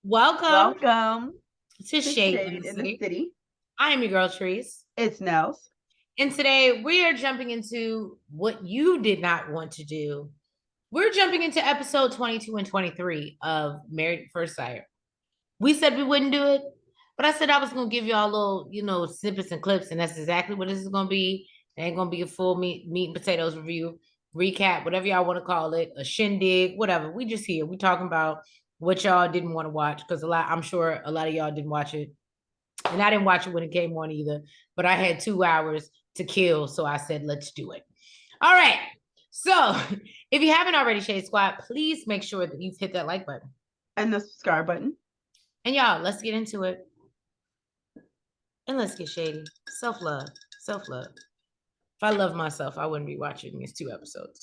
Welcome Welcome to to Shade in Shade the in the City. City. I am your girl, Trees. It's Nels. And today we are jumping into what you did not want to do. We're jumping into episode 22 and 23 of Married at First Sight. We said we wouldn't do it, but I said I was going to give y'all little, snippets and clips, and that's exactly what this is going to be. It ain't going to be a full meat and potatoes review, recap, whatever y'all want to call it, a shindig, whatever. We just here. We talking about what y'all didn't want to watch because I'm sure a lot of y'all didn't watch it. And I didn't watch it when it came on either, but I had 2 hours to kill. So I said, let's do it. All right. So if you haven't already, Shade Squad, please make sure that you've hit that like button. And the subscribe button. And y'all, let's get into it. And let's get shady. Self-love. Self-love. If I love myself, I wouldn't be watching these 2 episodes.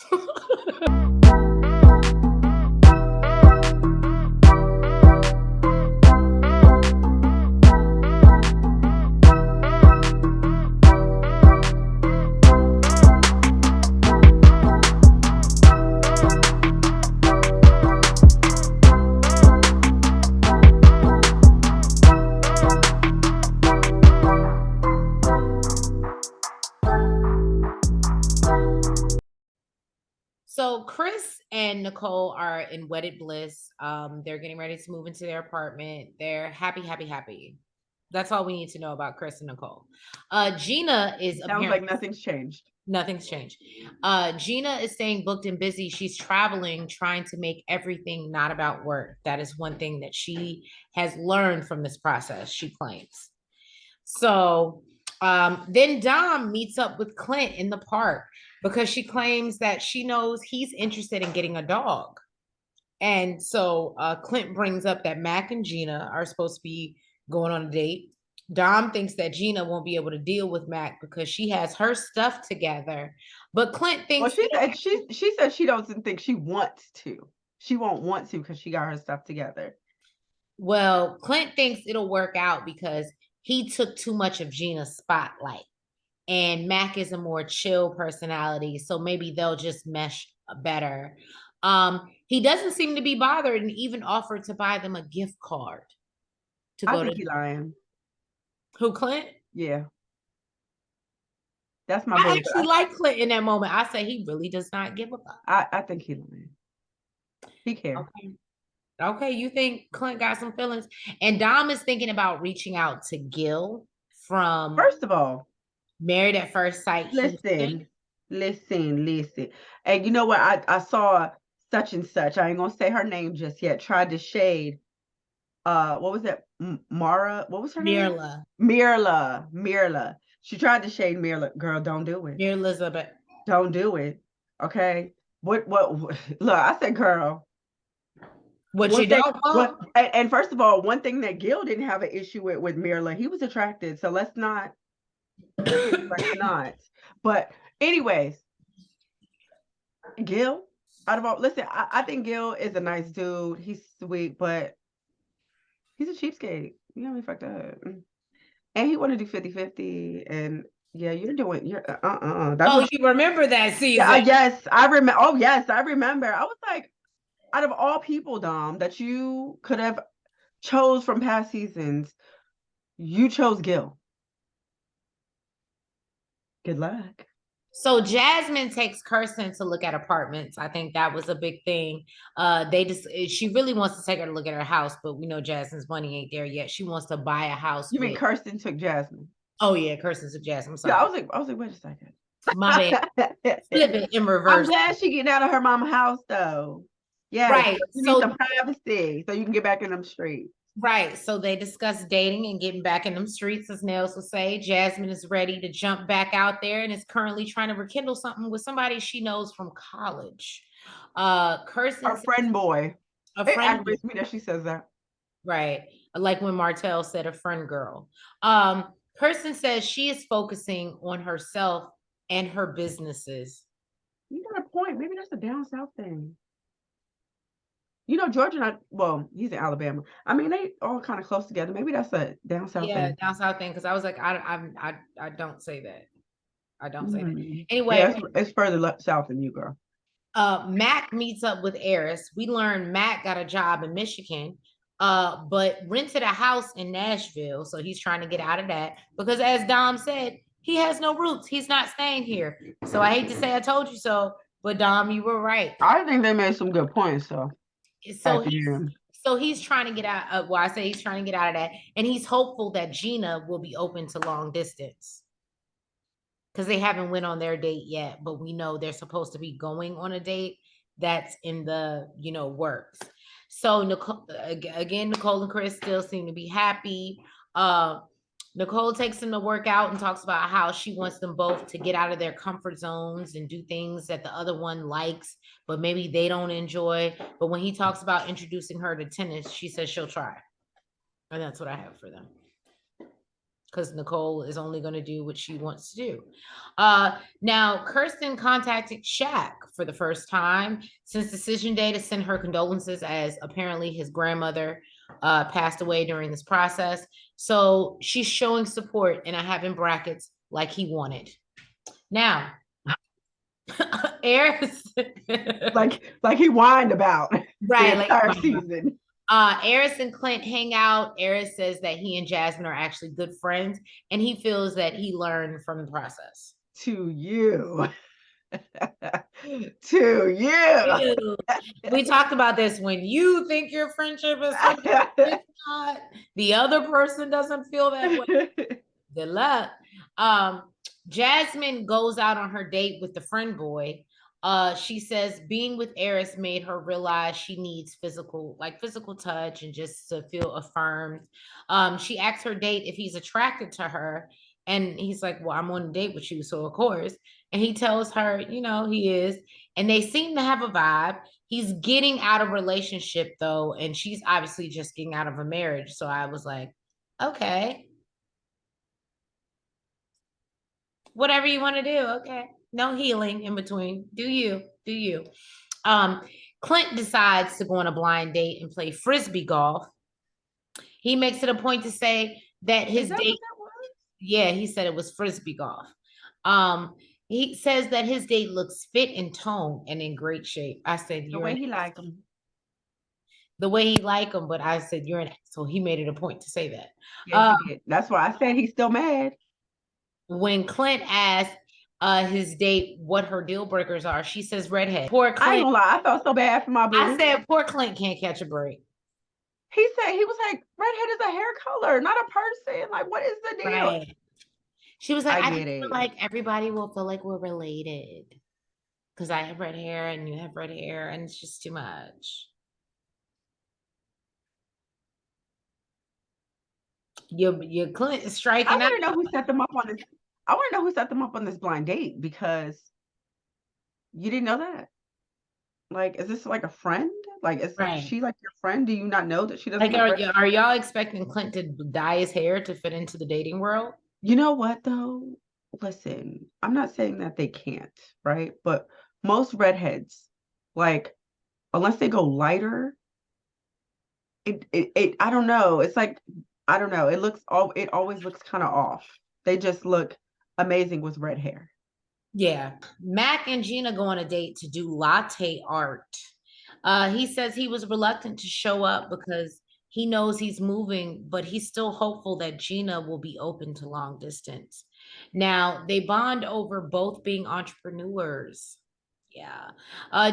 So Chris and Nicole are in wedded bliss. They're getting ready to move into their apartment. They're happy, happy, happy. That's all we need to know about Chris and Nicole. Gina is Sounds like nothing's changed. Nothing's changed. Gina is staying booked and busy. She's traveling, trying to make everything not about work. That is one thing that she has learned from this process, she claims. So then Dom meets up with Clint in the park because she claims that she knows he's interested in getting a dog. And so Clint brings up that Mac and Gina are supposed to be going on a date. Dom thinks that Gina won't be able to deal with Mac because she has her stuff together. But Clint thinks she said she doesn't think she wants to. She won't want to because she got her stuff together. Well, Clint thinks it'll work out because he took too much of Gina's spotlight. And Mac is a more chill personality, so maybe they'll just mesh better. He doesn't seem to be bothered and even offered to buy them a gift card to go I think to. he's lying. Who, Clint? Yeah. That's my I boy. actually like Clint in that moment. I say he really does not give a fuck. I think he's lying. He cares. Okay, you think Clint got some feelings? And Dom is thinking about reaching out to Gil from First of all, Married at First Sight. listen. And you know what? I saw such and such. I ain't gonna say her name just yet. Tried to shade. What was that? Mara. What was her name? Mirla. She tried to shade Mirla. Girl, don't do it. Elizabeth. Don't do it. Okay. What? Look, I said, girl. What you don't want? And first of all, one thing that Gil didn't have an issue with Mirla, he was attracted. So let's not. But anyways, Gil, out of all, listen, I think Gil is a nice dude. He's sweet, but he's a cheapskate. You know me fucked up. And he want to do 50-50. And yeah, you're You remember that season? Yeah, yes, I remember. Oh, yes, I remember. I was like, out of all people, Dom, that you could have chose from past seasons, you chose Gil. Good luck. So Jasmine takes Kirsten to look at apartments. I think that was a big thing. She really wants to take her to look at her house, but we know Jasmine's money ain't there yet. She wants to buy a house. You mean Kirsten took Jasmine? Oh yeah, Kirsten took Jasmine. Yeah, I was like, wait a second. My bad. Flip it in reverse. I'm glad she getting out of her mama's house though. Yeah, right. You need some privacy so you can get back in them streets. Right. So they discuss dating and getting back in them streets, as Nels would say. Jasmine is ready to jump back out there and is currently trying to rekindle something with somebody she knows from college. Kirsten, her friend boy. It aggravates me that she says that. Right. Like when Martell said a friend girl. Kirsten says she is focusing on herself and her businesses. You got a point. Maybe that's a down south thing. You know, Georgia, he's in Alabama. I mean, they all kind of close together. Maybe that's a down south thing. Yeah, down south thing. Because I was like, I don't say that. I don't say that. Anyway, yeah, it's further south than you, girl. Mac meets up with Eris. We learned Mac got a job in Michigan. but rented a house in Nashville. So he's trying to get out of that because, as Dom said, he has no roots. He's not staying here. So I hate to say I told you so, but Dom, you were right. I think they made some good points. So he's trying to get out of, well, I say he's trying to get out of that. And he's hopeful that Gina will be open to long distance. Because they haven't went on their date yet, but we know they're supposed to be going on a date that's in the, works. So Nicole, again, Nicole and Chris still seem to be happy. Nicole takes them to work out and talks about how she wants them both to get out of their comfort zones and do things that the other one likes, but maybe they don't enjoy. But when he talks about introducing her to tennis, she says she'll try. And that's what I have for them. Because Nicole is only going to do what she wants to do. Now, Kirsten contacted Shaq for the first time since decision day to send her condolences, as apparently his grandmother passed away during this process. So she's showing support, and I have in brackets like he wanted. Now, Eris, like he whined about right, the entire season. Eris and Clint hang out. Eris says that he and Jasmine are actually good friends, and he feels that he learned from the process. To you. To you. We talked about this. When you think your friendship is something it's not, the other person doesn't feel that way. Good luck. Jasmine goes out on her date with the friend boy. She says being with Eris made her realize she needs physical touch and just to feel affirmed. She asks her date if he's attracted to her, and he's like, well, I'm on a date with you, so of course. And he tells her, he is, and they seem to have a vibe. He's getting out of relationship though, and she's obviously just getting out of a marriage. So I was like, okay, whatever you want to do. Okay. No healing in between. Do you. Clint decides to go on a blind date and play frisbee golf. He makes it a point to say that his date, yeah, he said it was frisbee golf. He says that his date looks fit in tone and in great shape. I said, the way he liked him. The way he liked him, but I said, you're an ass. So he made it a point to say that. Yeah, he did. That's why I said he's still mad. When Clint asked his date what her deal breakers are, she says redhead. Poor Clint. I ain't gonna lie, I felt so bad for my boo. I said poor Clint can't catch a break. He said, he was like, redhead is a hair color, not a person. Like, what is the deal? Right. She was like, I feel like everybody will feel like we're related because I have red hair and you have red hair, and it's just too much. Your Clint is striking. I want to know who set them up on this. I want to know who set them up on this blind date, because you didn't know that. Like, is this like a friend? Like, is she like your friend? Do you not know that she doesn't? Like, are y'all expecting Clint to dye his hair to fit into the dating world? You know what though? Listen, I'm not saying that they can't, right? But most redheads, like, unless they go lighter, it I don't know. It's like, I don't know. It always looks kind of off. They just look amazing with red hair. Yeah. Mac and Gina go on a date to do latte art. He says he was reluctant to show up because he knows he's moving, but he's still hopeful that Gina will be open to long distance. Now, they bond over both being entrepreneurs. Yeah.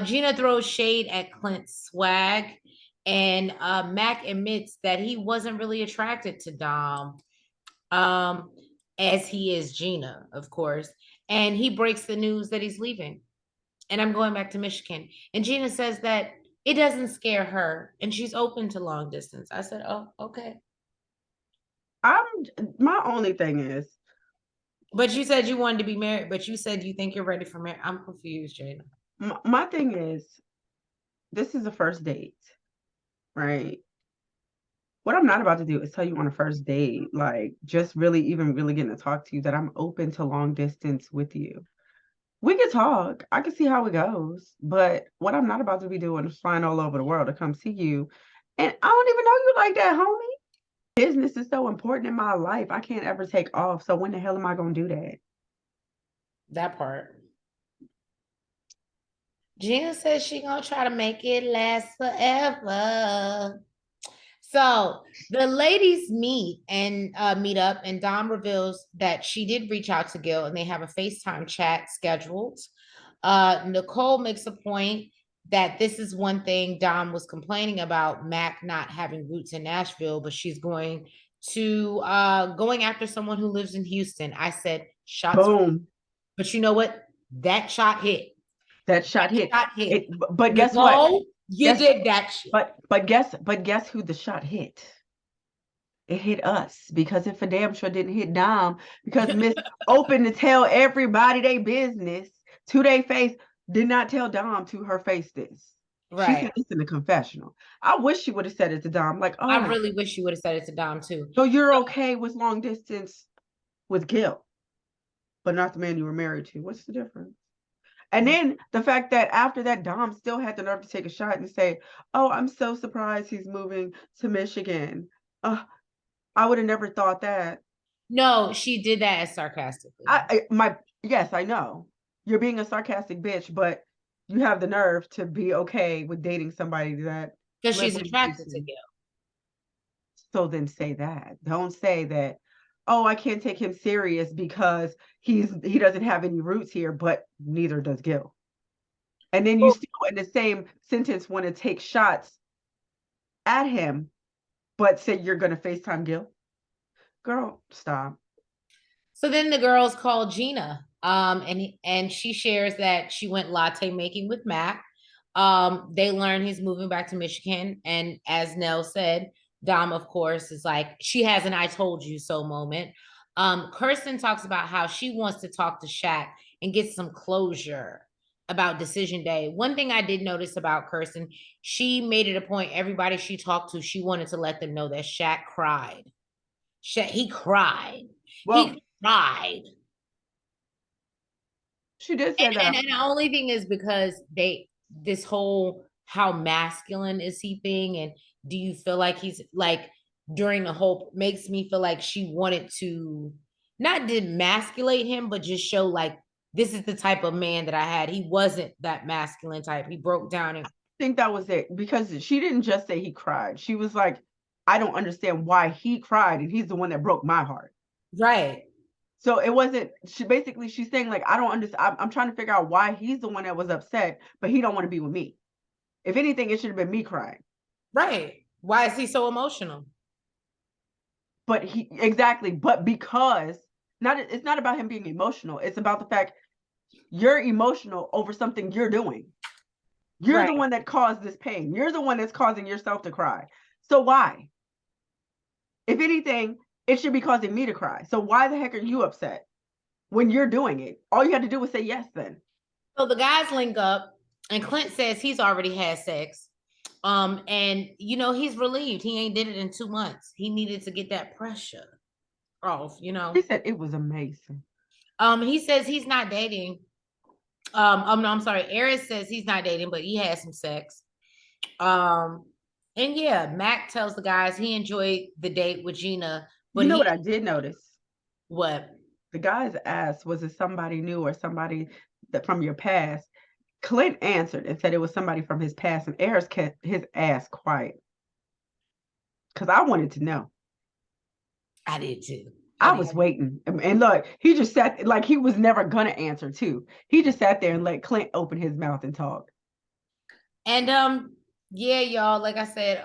Gina throws shade at Clint's swag, and Mac admits that he wasn't really attracted to Dom, as he is Gina, of course. And he breaks the news that he's leaving. And I'm going back to Michigan. And Gina says that it doesn't scare her and she's open to long distance. I said, oh, okay. My only thing is. But you said you wanted to be married, but you said you think you're ready for marriage. I'm confused, Gina. My thing is, this is a first date, right? What I'm not about to do is tell you on a first date, like, just really getting to talk to you, that I'm open to long distance with you. We can talk. I can see how it goes. But what I'm not about to be doing is flying all over the world to come see you. And I don't even know you like that, homie. Business is so important in my life. I can't ever take off. So when the hell am I going to do that? That part. Gina says she going to try to make it last forever. So the ladies meet up, and Dom reveals that she did reach out to Gil, and they have a FaceTime chat scheduled. Nicole makes a point that this is one thing Dom was complaining about, Mac not having roots in Nashville, but she's going after someone who lives in Houston. I said, shots. Boom. But you know what? That shot hit. That shot hit. But Nicole, guess what? You did that shit. But guess who the shot hit? It hit us, because if a damn sure didn't hit Dom, because Miss open to tell everybody they business to their face, did not tell Dom to her face this. Right. She said this in the confessional. I wish she would have said it to Dom. Like, oh, I really wish she would have said it to Dom too. So you're okay with long distance with Gil, but not the man you were married to. What's the difference? And then the fact that after that, Dom still had the nerve to take a shot and say, oh, I'm so surprised he's moving to Michigan. I would have never thought that. No, she did that as sarcastically. Yes, I know. You're being a sarcastic bitch, but you have the nerve to be okay with dating somebody that... Because she's attracted to Gil. So then say that. Don't say that, oh, I can't take him serious because he doesn't have any roots here, but neither does Gil. And then you still in the same sentence want to take shots at him, but say you're going to FaceTime Gil. Girl, stop. So then the girls call Gina, and she shares that she went latte making with Mac. They learn he's moving back to Michigan, and as Nell said, Dom, of course, is like, she has an I told you so moment. Kirsten talks about how she wants to talk to Shaq and get some closure about decision day. One thing I did notice about Kirsten, she made it a point, everybody she talked to, she wanted to let them know that Shaq cried. He cried. Well, he cried. She did say that. And the only thing is because this whole how masculine is he thing, and do you feel like he's like, during the whole, makes me feel like she wanted to not demasculate him, but just show like, this is the type of man that I had. He wasn't that masculine type. He broke down. And I think that was it, because she didn't just say he cried. She was like, I don't understand why he cried, and he's the one that broke my heart. Right. So it wasn't, she's saying like, I don't understand. I'm trying to figure out why he's the one that was upset, but he don't want to be with me. If anything, it should have been me crying. Right. Why is he so emotional? But because it's not about him being emotional. It's about the fact you're emotional over something you're doing. You're the one that caused this pain. You're the one that's causing yourself to cry. So why? If anything, it should be causing me to cry. So why the heck are you upset when you're doing it? All you had to do was say yes then. So the guys link up, and Clint says he's already had sex. And he's relieved. He ain't did it in 2 months. He needed to get that pressure off, He said it was amazing. He says he's not dating. No, I'm sorry. Eris says he's not dating, but he had some sex. And yeah, Mac tells the guys he enjoyed the date with Gina. But what I did notice? What? The guys asked, was it somebody new or somebody that from your past? Clint answered and said it was somebody from his past, and Eris kept his ass quiet. Because I wanted to know. I did too. I was waiting. And look, he just sat like he was never going to answer too. He just sat there and let Clint open his mouth and talk. And yeah, y'all, like I said,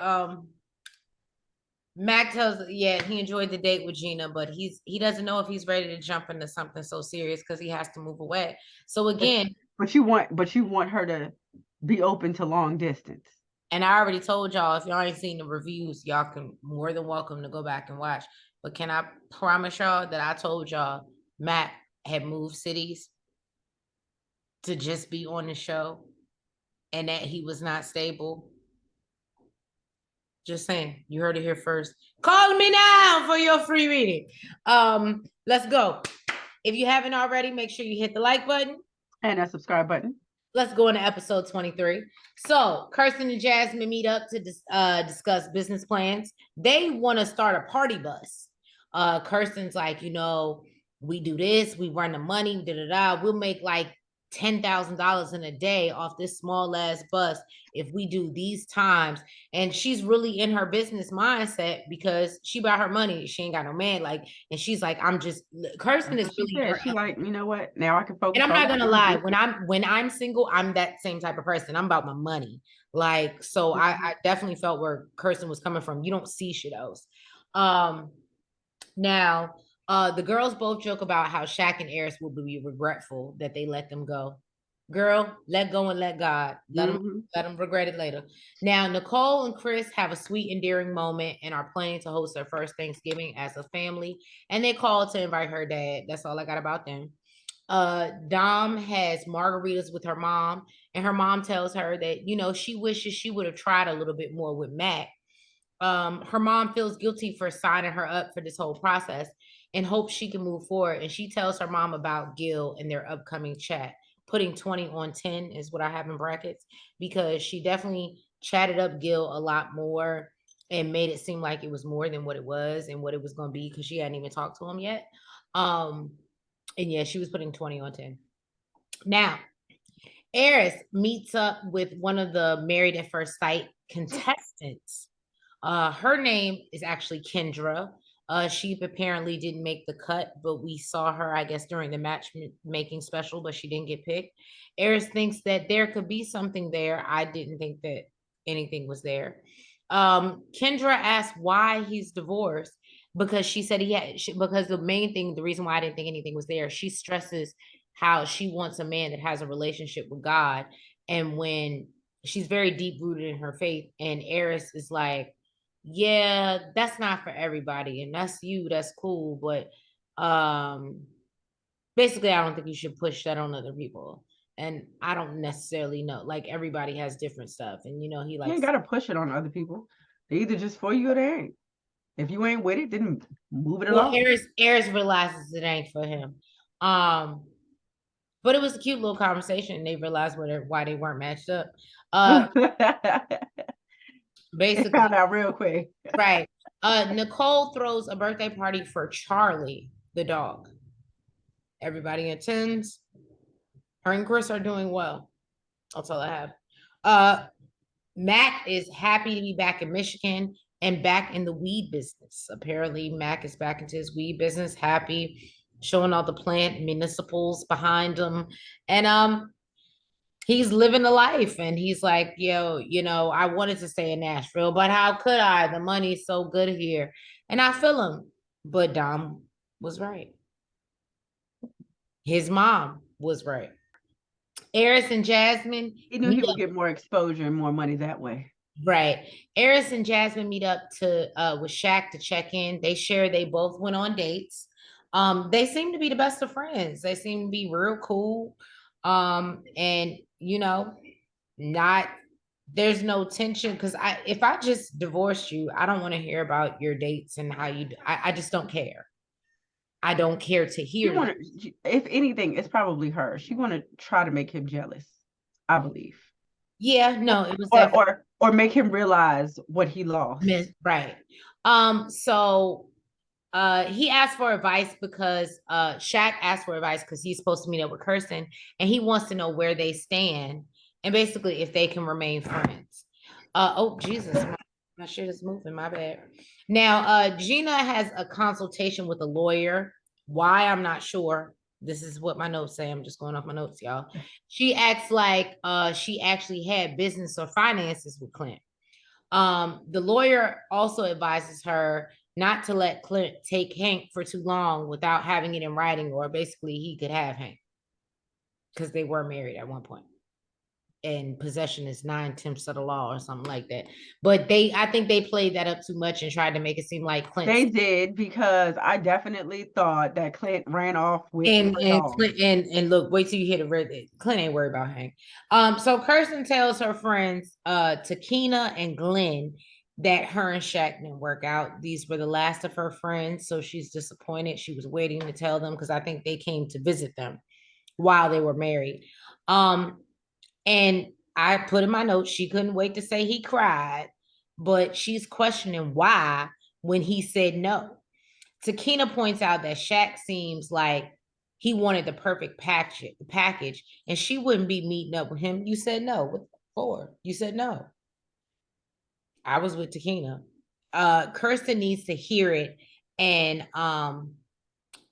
Mac tells, he enjoyed the date with Gina, but he doesn't know if he's ready to jump into something so serious because he has to move away. So again, but you want her to be open to long distance. And I already told y'all, if y'all ain't seen the reviews, y'all can more than welcome to go back and watch. But can I promise y'all that I told y'all Matt had moved cities to just be on the show and that he was not stable? Just saying, you heard it here first. Call me now for your free reading. Let's go. If you haven't already, make sure you hit the like button. And that subscribe button. Let's go into episode 23. So Kirsten and Jasmine meet up to discuss business plans. They want to start a party bus. Kirsten's like, we do this, we run the money, we'll make like $10,000 in a day off this small ass bus if we do these times. And she's really in her business mindset because she bought her money. She ain't got no man. Like, and she's like, I'm just Kirsten is really her. She like, you know what? Now I can focus. And I'm not gonna lie, when I'm single, I'm that same type of person. I'm about my money. Like, so I definitely felt where Kirsten was coming from. You don't see shit else. Now, the girls both joke about how Shaq and Eris will be regretful that they let them go. Girl, let go and let God. Let them regret it later. Now, Nicole and Chris have a sweet, endearing moment and are planning to host their first Thanksgiving as a family. And they called to invite her dad. That's all I got about them. Dom has margaritas with her mom, and her mom tells her that, you know, she wishes she would have tried a little bit more with Matt. Her mom feels guilty for signing her up for this whole process and hopes she can move forward. And she tells her mom about Gil and their upcoming chat. Putting 20 on 10 is what I have in brackets, because she definitely chatted up Gil a lot more and made it seem like it was more than what it was and what it was going to be, because she hadn't even talked to him yet. And yeah, she was putting 20 on 10. Now, Eris meets up with one of the Married at First Sight contestants. Her name is actually Kendra. She apparently didn't make the cut, but we saw her, I guess, during the matchmaking special, but she didn't get picked. Eris thinks that there could be something there. I didn't think that anything was there. Kendra asked why he's divorced, because she said because the main thing, the reason why I didn't think anything was there, she stresses how she wants a man that has a relationship with God. And when she's very deep rooted in her faith, and Eris is like, yeah, that's not for everybody, and that's you, that's cool, but basically I don't think you should push that on other people. And I don't necessarily know, like, everybody has different stuff, and you know, he likes, you ain't gotta push it on other people. They either just for you or they ain't. If you ain't with it, then move it along. Eris realizes it ain't for him. But it was a cute little conversation. They realized why they weren't matched up. Basically, found out real quick. Right. Nicole throws a birthday party for Charlie, the dog. Everybody attends. Her and Chris are doing well. That's all I have. Mac is happy to be back in Michigan and back in the weed business. Apparently, Mac is back into his weed business, happy, showing all the plant municipals behind him. And he's living the life, and he's like, yo, you know, I wanted to stay in Nashville, but how could I? The money's so good here. And I feel him. But Dom was right. His mom was right. Eris and Jasmine. He knew he would get more exposure and more money that way. Right. Eris and Jasmine meet up to with Shaq to check in. They both went on dates. They seem to be the best of friends. They seem to be real cool. And you know, there's no tension, because if I just divorced you, I don't want to hear about your dates and how you do. I just don't care. I don't care to hear. If anything, it's probably her. She want to try to make him jealous, I believe. Yeah, no, it was or make him realize what he lost. Right. So he asked for advice because Shaq asked for advice because he's supposed to meet up with Kirsten, and he wants to know where they stand and basically if they can remain friends. Oh Jesus, my shit is moving, my bad. Now Gina has a consultation with a lawyer. Why, I'm not sure. This is what my notes say. I'm just going off my notes, y'all. She acts like she actually had business or finances with Clint. The lawyer also advises her not to let Clint take Hank for too long without having it in writing, or basically he could have Hank, because they were married at one point. And possession is 9/10 of the law or something like that. But I think they played that up too much and tried to make it seem like Clint. They did, because I definitely thought that Clint ran off with and look, wait till you hit a red. Clint ain't worried about Hank. So Kirsten tells her friends, Takina and Glenn, that her and Shaq didn't work out. These were the last of her friends, so she's disappointed. She was waiting to tell them because I think they came to visit them while they were married. And I put in my notes, she couldn't wait to say he cried, but she's questioning why when he said no. Takina points out that Shaq seems like he wanted the perfect package, and she wouldn't be meeting up with him. You said no. What for? You said no. I was with Takina. Kirsten needs to hear it, and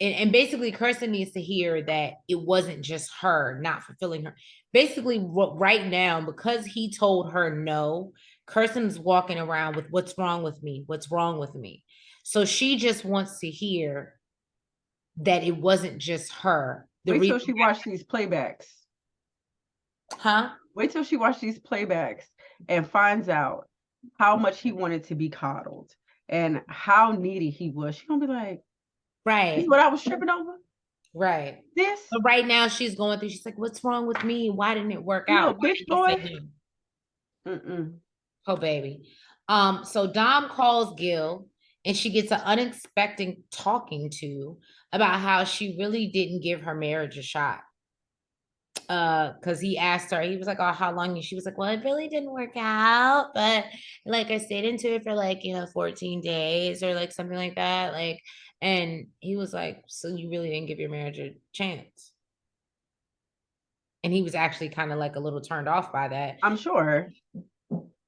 basically Kirsten needs to hear that it wasn't just her not fulfilling her. Basically, right now, because he told her no, Kirsten's walking around with what's wrong with me? What's wrong with me? So she just wants to hear that it wasn't just her. Wait till she watched these playbacks. Huh? Wait till she watched these playbacks and finds out how much he wanted to be coddled and how needy he was. She's gonna be like, right, this is what I was tripping over. Right. This. But right now she's going through, she's like, what's wrong with me? Why didn't it work out? Bitch boy. Oh, baby. So Dom calls Gil, and she gets an unexpected talking to about how she really didn't give her marriage a shot. Because he asked her, he was like, oh, how long? And she was like, well, it really didn't work out, but like I stayed into it for like, 14 days or like something like that. Like, and he was like, so you really didn't give your marriage a chance? And he was actually kind of like a little turned off by that. I'm sure.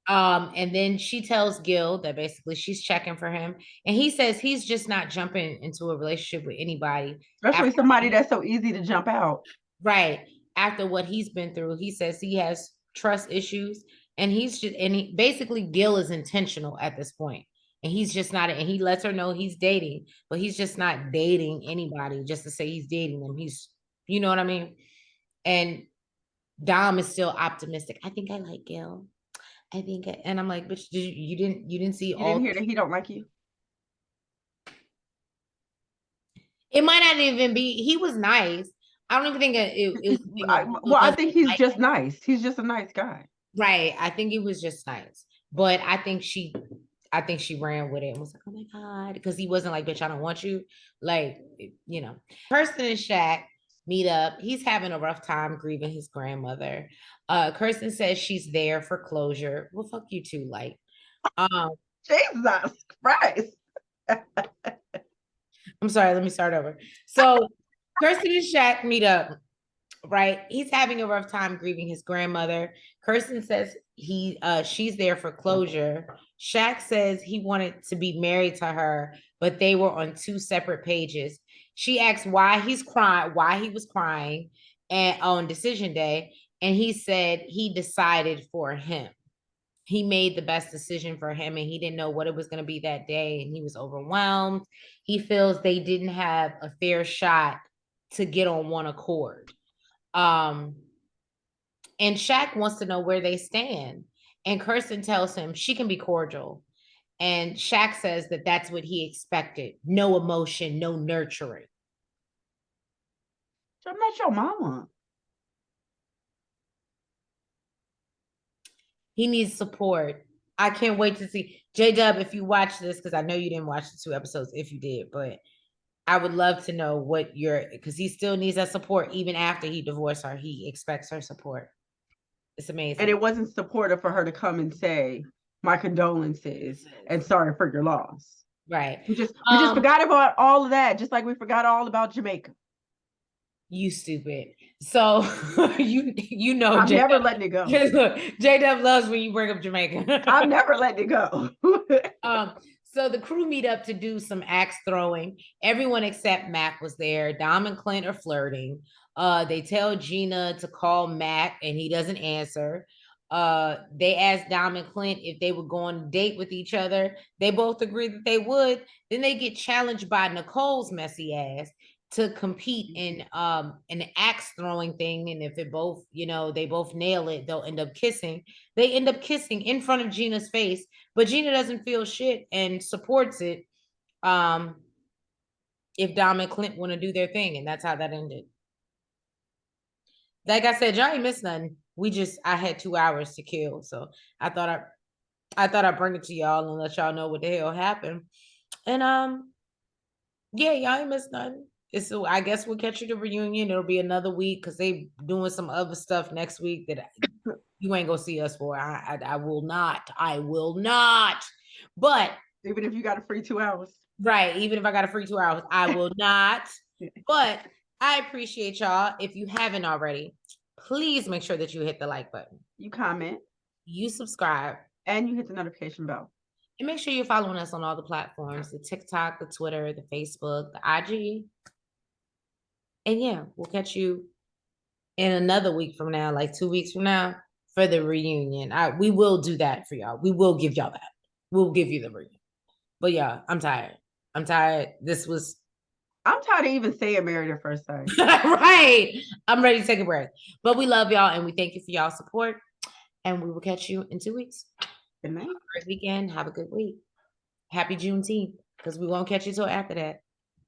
And then she tells Gil that basically she's checking for him, and he says he's just not jumping into a relationship with anybody, especially somebody that's so easy to jump out. Right. After what he's been through, he says he has trust issues, and he basically, Gil is intentional at this point, and he's just not, and he lets her know he's dating, but he's just not dating anybody just to say he's dating them. He's, you know what I mean? And Dom is still optimistic. I think I like Gil. And I'm like, bitch, you didn't see you didn't hear that he don't like you? It might not even be, he was nice. I don't even think it was. I think he's just nice. He's just a nice guy. Right. I think it was just nice. But I think she ran with it and was like, oh my God. Because he wasn't like, bitch, I don't want you. Like, Kirsten and Shaq meet up. He's having a rough time grieving his grandmother. Kirsten says she's there for closure. Well, fuck you too, like. Jesus Christ. I'm sorry, let me start over. So Kirsten and Shaq meet up, right? He's having a rough time grieving his grandmother. Kirsten says she's there for closure. Shaq says he wanted to be married to her, but they were on two separate pages. She asks why he was crying and on decision day, and he said he decided for him. He made the best decision for him, and he didn't know what it was going to be that day, and he was overwhelmed. He feels they didn't have a fair shot to get on one accord. And Shaq wants to know where they stand, and Kirsten tells him she can be cordial, and Shaq says that that's what he expected. No emotion, no nurturing. So I'm not your mama. He needs support. I can't wait to see. J-Dub, if you watch this, because I know you didn't watch the 2 episodes, if you did, but I would love to know what because he still needs that support even after he divorced her. He expects her support. It's amazing. And it wasn't supportive for her to come and say, my condolences and sorry for your loss. Right. We just forgot about all of that, just like we forgot all about Jamaica. You stupid. So you know I'm never letting it go. J-Dub loves when you bring up Jamaica. I'm never letting it go. So the crew meet up to do some axe throwing. Everyone except Mac was there. Dom and Clint are flirting. They tell Gina to call Mac, and he doesn't answer. They asked Dom and Clint if they would go on a date with each other. They both agreed that they would. Then they get challenged by Nicole's messy ass to compete in an axe throwing thing, and if they both nail it, they'll end up kissing. They end up kissing in front of Gina's face, but Gina doesn't feel shit and supports it if Dom and Clint want to do their thing, and that's how that ended. Like I said, y'all ain't missed nothing. I had 2 hours to kill, so I thought I'd bring it to y'all and let y'all know what the hell happened. And yeah, y'all ain't missed nothing. So I guess we'll catch you the reunion. It'll be another week because they doing some other stuff next week that you ain't gonna see us for. I will not. But even if you got a free 2 hours, right? Even if I got a free 2 hours, I will not. But I appreciate y'all. If you haven't already, please make sure that you hit the like button. You comment. You subscribe. And you hit the notification bell. And make sure you're following us on all the platforms, the TikTok, the Twitter, the Facebook, the IG. And yeah, we'll catch you in another week from now, like 2 weeks from now, for the reunion. We will do that for y'all. We will give y'all that. We'll give you the reunion. But yeah, I'm tired. I'm tired. I'm tired of even saying Married at First Sight. Right. I'm ready to take a break. But we love y'all and we thank you for y'all support. And we will catch you in 2 weeks. Good night. Have a great weekend. Have a good week. Happy Juneteenth, because we won't catch you till after that.